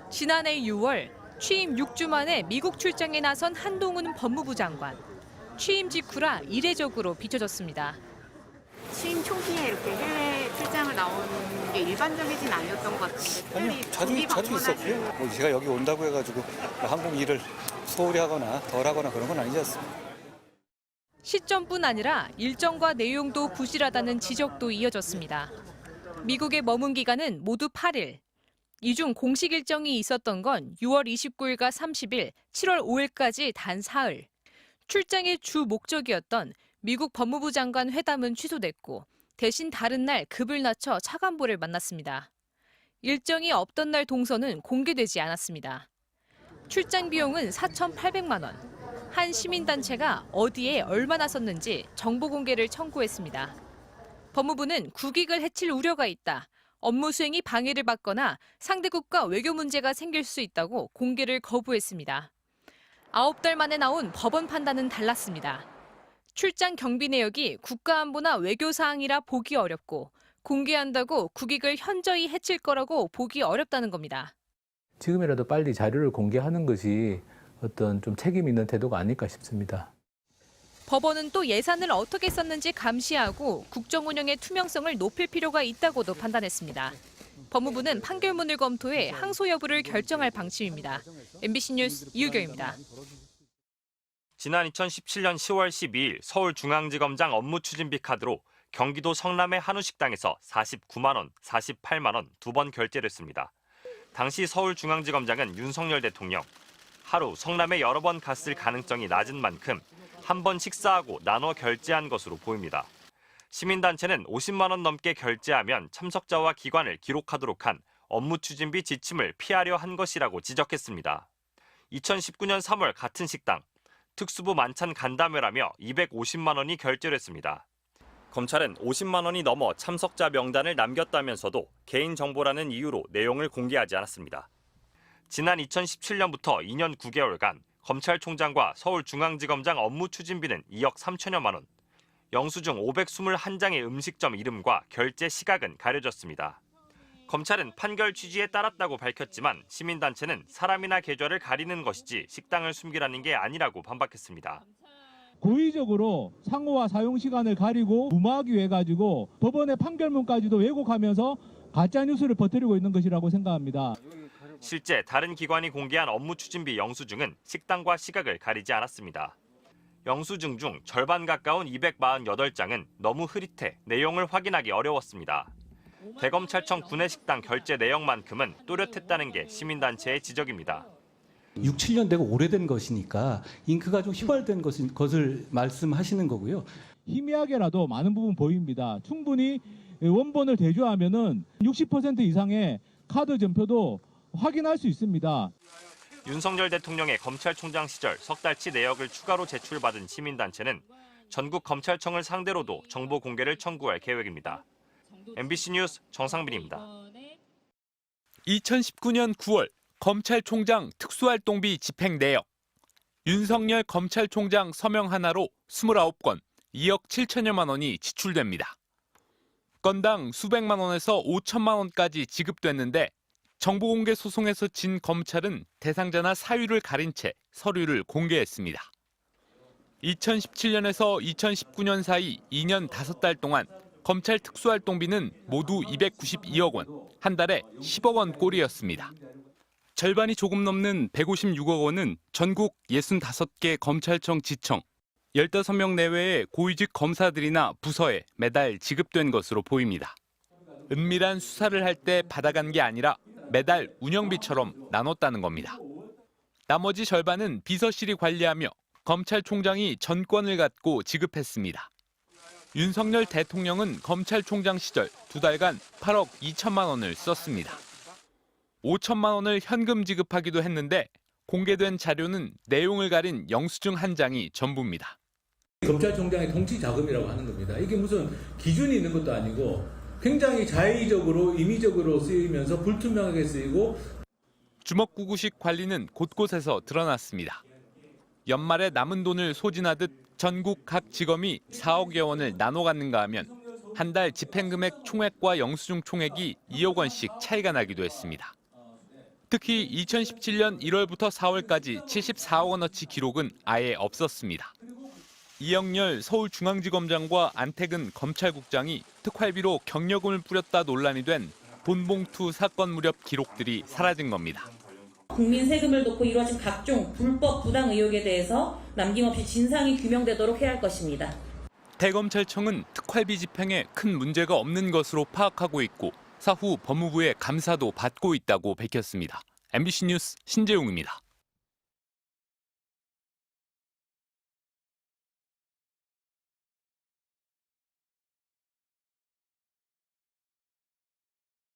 지난해 6월 취임 6주 만에 미국 출장에 나선 한동훈 법무부 장관. 취임 직후라 이례적으로 비춰졌습니다. 취임 초기에 이렇게 해외 출장을 나오는 게 일반적이진 아니었던 것 같은데 아니요, 자주 있었고요. 뭐 제가 여기 온다고 해가지고 항공 일을 소홀히 하거나 덜 하거나 그런 건 아니지 않습니까? 시점뿐 아니라 일정과 내용도 부실하다는 지적도 이어졌습니다. 미국에 머문 기간은 모두 8일. 이 중 공식 일정이 있었던 건 6월 29일과 30일, 7월 5일까지 단 사흘. 출장의 주 목적이었던 미국 법무부 장관 회담은 취소됐고 대신 다른 날 급을 낮춰 차관보를 만났습니다. 일정이 없던 날 동선은 공개되지 않았습니다. 출장 비용은 4,800만 원. 한 시민단체가 어디에 얼마나 썼는지 정보 공개를 청구했습니다. 법무부는 국익을 해칠 우려가 있다. 업무 수행이 방해를 받거나 상대국과 외교 문제가 생길 수 있다고 공개를 거부했습니다. 9달 만에 나온 법원 판단은 달랐습니다. 출장 경비 내역이 국가안보나 외교 사항이라 보기 어렵고 공개한다고 국익을 현저히 해칠 거라고 보기 어렵다는 겁니다. 지금이라도 빨리 자료를 공개하는 것이 어떤 좀 책임 있는 태도가 아닐까 싶습니다. 법원은 또 예산을 어떻게 썼는지 감시하고 국정 운영의 투명성을 높일 필요가 있다고도 판단했습니다. 법무부는 판결문을 검토해 항소 여부를 결정할 방침입니다. MBC 뉴스 이유경입니다. 지난 2017년 10월 12일 서울중앙지검장 업무추진비 카드로 경기도 성남의 한우 식당에서 49만 원, 48만 원 두 번 결제를 했습니다. 당시 서울중앙지검장은 윤석열 대통령, 하루 성남에 여러 번 갔을 가능성이 낮은 만큼 한 번 식사하고 나눠 결제한 것으로 보입니다. 시민단체는 50만 원 넘게 결제하면 참석자와 기관을 기록하도록 한 업무추진비 지침을 피하려 한 것이라고 지적했습니다. 2019년 3월 같은 식당, 특수부 만찬 간담회라며 250만 원이 결제됐습니다. 검찰은 50만 원이 넘어 참석자 명단을 남겼다면서도 개인정보라는 이유로 내용을 공개하지 않았습니다. 지난 2017년부터 2년 9개월간 검찰총장과 서울중앙지검장 업무추진비는 2억 3천여만 원, 영수증 521장의 음식점 이름과 결제 시각은 가려졌습니다. 검찰은 판결 취지에 따랐다고 밝혔지만 시민단체는 사람이나 계좌를 가리는 것이지 식당을 숨기라는 게 아니라고 반박했습니다. 고의적으로 상호와 사용 시간을 가리고 무마하기 위해 가지고 법원의 판결문까지도 왜곡하면서 가짜 뉴스를 퍼뜨리고 있는 것이라고 생각합니다. 실제 다른 기관이 공개한 업무추진비 영수증은 식당과 시각을 가리지 않았습니다. 영수증 중 절반 가까운 248장은 너무 흐릿해 내용을 확인하기 어려웠습니다. 대검찰청 구내식당 결제 내역만큼은 또렷했다는 게 시민단체의 지적입니다. 6, 7년 되고 오래된 것이니까 잉크가 좀 휘발된 것을 말씀하시는 거고요. 희미하게라도 많은 부분 보입니다. 충분히 원본을 대조하면은 60% 이상의 카드 전표도 확인할 수 있습니다. 윤석열 대통령의 검찰총장 시절 석 달치 내역을 추가로 제출받은 시민단체는 전국 검찰청을 상대로도 정보 공개를 청구할 계획입니다. MBC 뉴스 정상빈입니다. 2019년 9월 검찰총장 특수활동비 집행 내역. 윤석열 검찰총장 서명 하나로 29건 2억 7천여만 원이 지출됩니다. 건당 수백만 원에서 5천만 원까지 지급됐는데 정보공개 소송에서 진 검찰은 대상자나 사유를 가린 채 서류를 공개했습니다. 2017년에서 2019년 사이 2년 5달 동안 검찰 특수활동비는 모두 292억 원, 한 달에 10억 원 꼴이었습니다. 절반이 조금 넘는 156억 원은 전국 65개 검찰청 지청, 15명 내외의 고위직 검사들이나 부서에 매달 지급된 것으로 보입니다. 은밀한 수사를 할 때 받아간 게 아니라 매달 운영비처럼 나눴다는 겁니다. 나머지 절반은 비서실이 관리하며 검찰총장이 전권을 갖고 지급했습니다. 윤석열 대통령은 검찰총장 시절 2달간 8억 2천만 원을 썼습니다. 5천만 원을 현금 지급하기도 했는데 공개된 자료는 내용을 가린 영수증 한 장이 전부입니다. 검찰총장의 통치 자금이라고 하는 겁니다. 이게 무슨 기준이 있는 것도 아니고 굉장히 자의적으로 임의적으로 쓰이면서 불투명하게 쓰이고 주먹구구식 관리는 곳곳에서 드러났습니다. 연말에 남은 돈을 소진하듯 전국 각 지검이 4억여 원을 나눠 갖는가 하면 한 달 집행금액 총액과 영수증 총액이 2억 원씩 차이가 나기도 했습니다. 특히 2017년 1월부터 4월까지 74억 원어치 기록은 아예 없었습니다. 이영렬 서울중앙지검장과 안태근 검찰국장이 특활비로 경력금을 뿌렸다 논란이 된 돈봉투 사건 무렵 기록들이 사라진 겁니다. 국민 세금을 놓고 이루어진 각종 불법 부당 의혹에 대해서 남김없이 진상이 규명되도록 해야 할 것입니다. 대검찰청은 특활비 집행에 큰 문제가 없는 것으로 파악하고 있고 사후 법무부의 감사도 받고 있다고 밝혔습니다. MBC 뉴스 신재웅입니다.